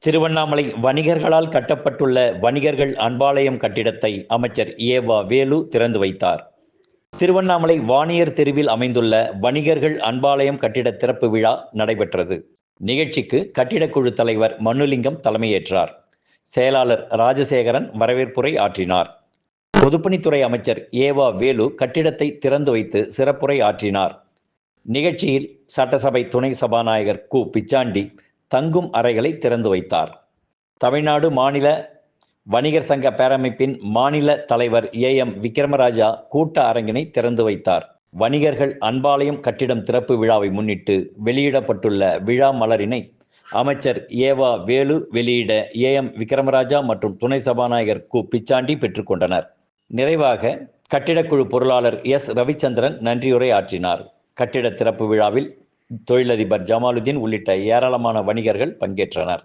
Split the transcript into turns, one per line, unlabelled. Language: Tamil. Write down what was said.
திருவண்ணாமலை வணிகர்களால் கட்டப்பட்டுள்ள வணிகர்கள் அன்பாலயம் கட்டிடத்தை அமைச்சர் ஏவா வேலு திறந்து வைத்தார். திருவண்ணாமலை வாணியர் தெருவில் அமைந்துள்ள வணிகர்கள் அன்பாலயம் கட்டிட திறப்பு விழா நடைபெற்றது. நிகழ்ச்சிக்கு கட்டிடக்குழு தலைவர் மனுலிங்கம் தலைமையேற்றார். செயலாளர் ராஜசேகரன் வரவேற்புரை ஆற்றினார். பொதுப்பணித்துறை அமைச்சர் ஏவா வேலு கட்டிடத்தை திறந்து வைத்து சிறப்புரை ஆற்றினார். நிகழ்ச்சியில் சட்டசபை துணை சபாநாயகர் கு பிச்சாண்டி தங்கும் அறைகளை திறந்து வைத்தார். தமிழ்நாடு மாநில வணிகர் சங்க பேரமைப்பின் மாநில தலைவர் AM விக்ரமராஜா கூட்ட அரங்கினை திறந்து வைத்தார். வணிகர்கள் அன்பாலயம் கட்டிடம் திறப்பு விழாவை முன்னிட்டு வெளியிடப்பட்டுள்ள விழா மலரினை அமைச்சர் ஏவா வேலு வெளியிட AM விக்ரமராஜா மற்றும் துணை சபாநாயகர் கு பிச்சாண்டி பெற்றுக்கொண்டனர். நிறைவாக கட்டிடக்குழு பொருளாளர் S ரவிச்சந்திரன் நன்றியுரை ஆற்றினார். கட்டிட திறப்பு விழாவில் தொழிலதிபர் ஜமாலுதீன் உள்ளிட்ட ஏராளமான வணிகர்கள் பங்கேற்றனர்.